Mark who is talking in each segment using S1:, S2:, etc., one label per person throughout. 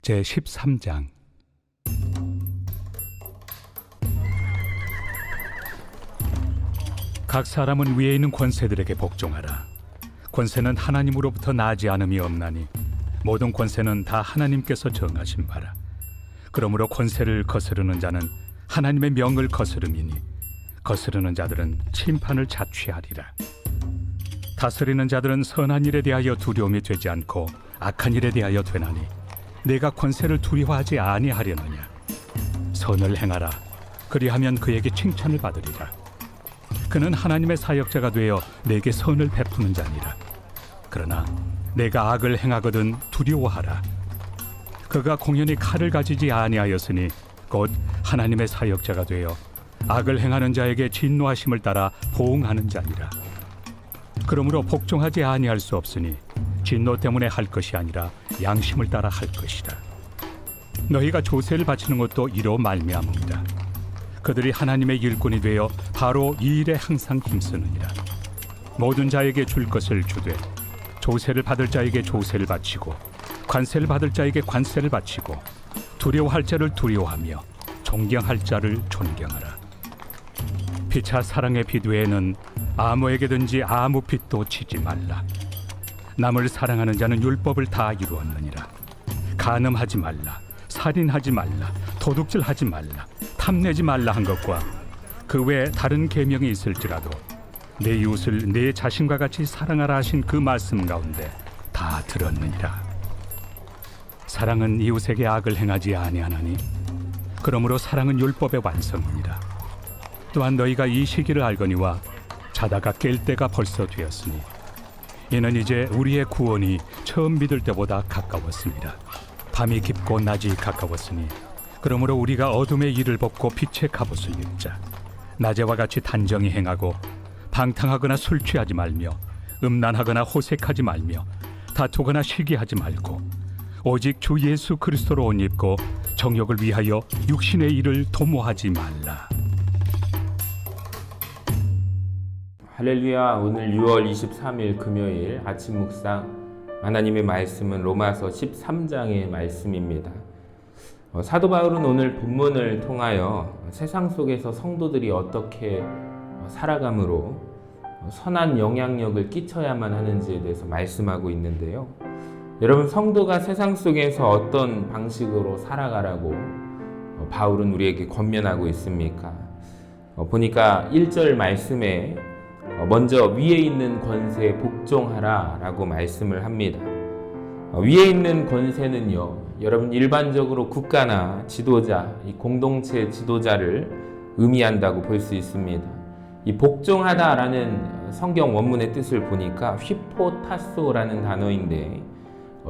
S1: 제13장. 각 사람은 위에 있는 권세들에게 복종하라. 권세는 하나님으로부터 나지 않음이 없나니 모든 권세는 다 하나님께서 정하신 바라. 그러므로 권세를 거스르는 자는 하나님의 명을 거스름이니 거스르는 자들은 심판을 자취하리라. 다스리는 자들은 선한 일에 대하여 두려움이 되지 않고 악한 일에 대하여 되나니 내가 권세를 두려워하지 아니하려느냐. 선을 행하라. 그리하면 그에게 칭찬을 받으리라. 그는 하나님의 사역자가 되어 내게 선을 베푸는 자니라. 그러나 내가 악을 행하거든 두려워하라. 그가 공연히 칼을 가지지 아니하였으니 곧 하나님의 사역자가 되어 악을 행하는 자에게 진노하심을 따라 보응하는 자니라. 그러므로 복종하지 아니할 수 없으니 진노 때문에 할 것이 아니라 양심을 따라 할 것이라. 너희가 조세를 바치는 것도 이로 말미암음이라. 그들이 하나님의 일꾼이 되어 바로 이 일에 항상 힘쓰느니라. 모든 자에게 줄 것을 주되 조세를 받을 자에게 조세를 바치고 관세를 받을 자에게 관세를 바치고 두려워할 자를 두려워하며 존경할 자를 존경하라. 피차 사랑의 빛 외에는 아무에게든지 아무 빛도 치지 말라. 남을 사랑하는 자는 율법을 다 이루었느니라. 간음하지 말라, 살인하지 말라, 도둑질하지 말라, 탐내지 말라 한 것과 그 외에 다른 계명이 있을지라도 내 이웃을 내 자신과 같이 사랑하라 하신 그 말씀 가운데 다 들었느니라. 사랑은 이웃에게 악을 행하지 아니하나니 그러므로 사랑은 율법의 완성이니라. 또한 너희가 이 시기를 알거니와 자다가 깰 때가 벌써 되었으니 이는 이제 우리의 구원이 처음 믿을 때보다 가까웠습니다. 밤이 깊고 낮이 가까웠으니 그러므로 우리가 어둠의 일을 벗고 빛의 갑옷을 입자. 낮에와 같이 단정히 행하고 방탕하거나 술 취하지 말며 음란하거나 호색하지 말며 다투거나 시기하지 말고 오직 주 예수 그리스도로 옷 입고 정욕을 위하여 육신의 일을 도모하지 말라.
S2: 할렐루야. 오늘 6월 23일 금요일 아침 묵상 하나님의 말씀은 로마서 13장의 말씀입니다. 사도 바울은 오늘 본문을 통하여 세상 속에서 성도들이 어떻게 살아감으로 선한 영향력을 끼쳐야만 하는지에 대해서 말씀하고 있는데요. 여러분, 성도가 세상 속에서 어떤 방식으로 살아가라고 바울은 우리에게 권면하고 있습니까? 보니까 1절 말씀에 먼저 위에 있는 권세에 복종하라 라고 말씀을 합니다. 위에 있는 권세는요, 여러분 일반적으로 국가나 지도자, 이 공동체 지도자를 의미한다고 볼 수 있습니다. 이 복종하다라는 성경 원문의 뜻을 보니까 휘포타소라는 단어인데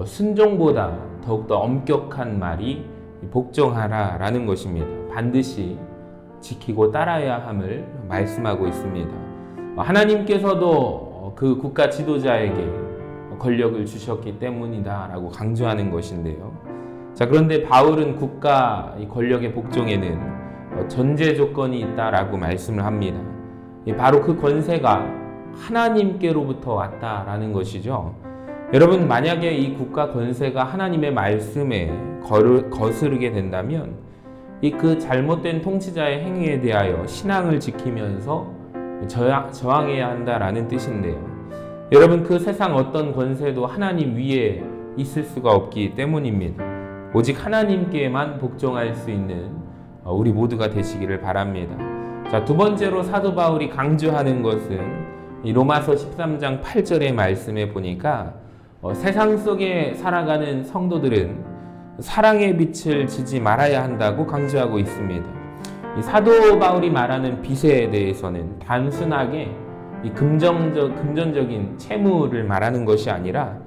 S2: 순종보다 더욱더 엄격한 말이 복종하라 라는 것입니다. 반드시 지키고 따라야 함을 말씀하고 있습니다. 하나님께서도 그 국가 지도자에게 권력을 주셨기 때문이다 라고 강조하는 것인데요. 자, 그런데 바울은 국가 권력의 복종에는 전제 조건이 있다라고 말씀을 합니다. 바로 그 권세가 하나님께로부터 왔다라는 것이죠. 여러분, 만약에 이 국가 권세가 하나님의 말씀에 거스르게 된다면 그 잘못된 통치자의 행위에 대하여 신앙을 지키면서 저항해야 한다라는 뜻인데요. 여러분, 그 세상 어떤 권세도 하나님 위에 있을 수가 없기 때문입니다. 오직 하나님께만 복종할 수 있는 우리 모두가 되시기를 바랍니다. 자, 두 번째로 사도 바울이 강조하는 것은 이 로마서 13장 8절의 말씀에 보니까 세상 속에 살아가는 성도들은 사랑의 빛을 지지 말아야 한다고 강조하고 있습니다. 이 사도 바울이 말하는 빛에 대해서는 단순하게 이 금전적인 채무를 말하는 것이 아니라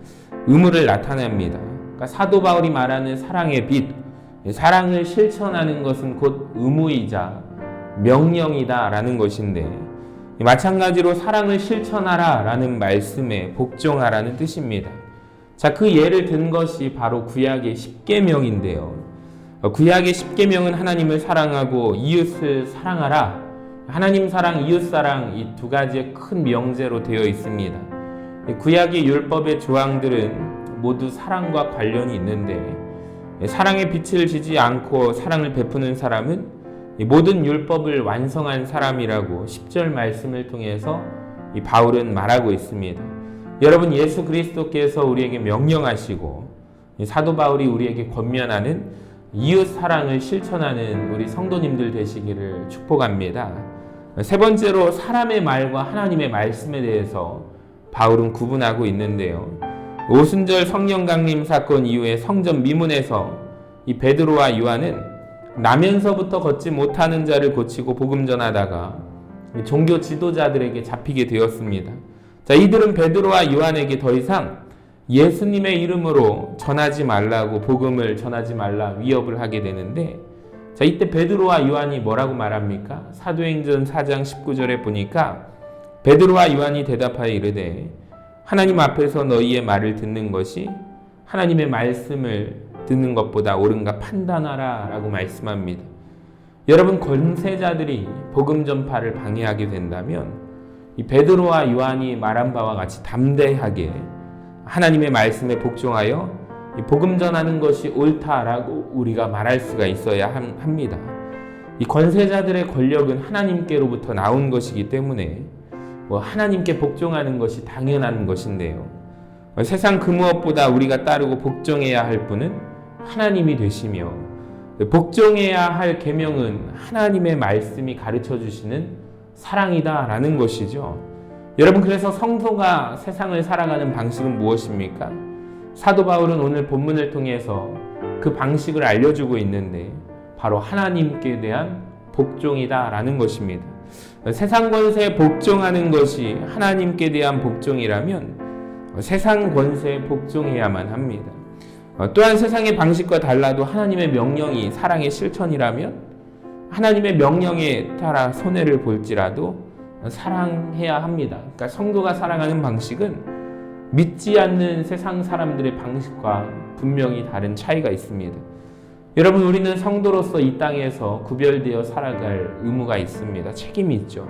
S2: 의무를 나타냅니다. 그러니까 사도 바울이 말하는 사랑의 빛, 사랑을 실천하는 것은 곧 의무이자 명령이다라는 것인데, 마찬가지로 사랑을 실천하라라는 말씀에 복종하라는 뜻입니다. 자, 그 예를 든 것이 바로 구약의 십계명인데요. 구약의 십계명은 하나님을 사랑하고 이웃을 사랑하라, 하나님 사랑, 이웃 사랑, 이 두 가지의 큰 명제로 되어 있습니다. 구약의 율법의 조항들은 모두 사랑과 관련이 있는데 사랑의 빛을 지지 않고 사랑을 베푸는 사람은 모든 율법을 완성한 사람이라고 10절 말씀을 통해서 이 바울은 말하고 있습니다. 여러분, 예수 그리스도께서 우리에게 명령하시고 사도 바울이 우리에게 권면하는 이웃 사랑을 실천하는 우리 성도님들 되시기를 축복합니다. 세 번째로 사람의 말과 하나님의 말씀에 대해서 바울은 구분하고 있는데요. 오순절 성령 강림 사건 이후에 성전 미문에서 이 베드로와 요한은 나면서부터 걷지 못하는 자를 고치고 복음 전하다가 종교 지도자들에게 잡히게 되었습니다. 자, 이들은 베드로와 요한에게 더 이상 예수님의 이름으로 전하지 말라고, 복음을 전하지 말라 위협을 하게 되는데, 자, 이때 베드로와 요한이 뭐라고 말합니까? 사도행전 4장 19절에 보니까 베드로와 요한이 대답하여 이르되 하나님 앞에서 너희의 말을 듣는 것이 하나님의 말씀을 듣는 것보다 옳은가 판단하라 라고 말씀합니다. 여러분, 권세자들이 복음 전파를 방해하게 된다면 이 베드로와 요한이 말한 바와 같이 담대하게 하나님의 말씀에 복종하여 이 복음 전하는 것이 옳다라고 우리가 말할 수가 있어야 합니다. 이 권세자들의 권력은 하나님께로부터 나온 것이기 때문에 하나님께 복종하는 것이 당연한 것인데요. 세상 그 무엇보다 우리가 따르고 복종해야 할 분은 하나님이 되시며, 복종해야 할 계명은 하나님의 말씀이 가르쳐 주시는 사랑이다라는 것이죠. 여러분, 그래서 성도가 세상을 살아가는 방식은 무엇입니까? 사도 바울은 오늘 본문을 통해서 그 방식을 알려주고 있는데 바로 하나님께 대한 복종이다라는 것입니다. 세상 권세에 복종하는 것이 하나님께 대한 복종이라면 세상 권세에 복종해야만 합니다. 또한 세상의 방식과 달라도 하나님의 명령이 사랑의 실천이라면 하나님의 명령에 따라 손해를 볼지라도 사랑해야 합니다. 그러니까 성도가 살아가는 방식은 믿지 않는 세상 사람들의 방식과 분명히 다른 차이가 있습니다. 여러분, 우리는 성도로서 이 땅에서 구별되어 살아갈 의무가 있습니다. 책임이 있죠.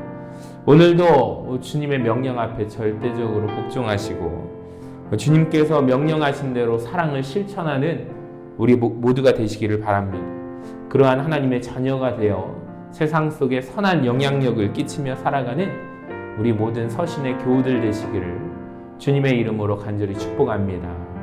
S2: 오늘도 주님의 명령 앞에 절대적으로 복종하시고 주님께서 명령하신 대로 사랑을 실천하는 우리 모두가 되시기를 바랍니다. 그러한 하나님의 자녀가 되어 세상 속에 선한 영향력을 끼치며 살아가는 우리 모든 서신의 교우들 되시기를 주님의 이름으로 간절히 축복합니다.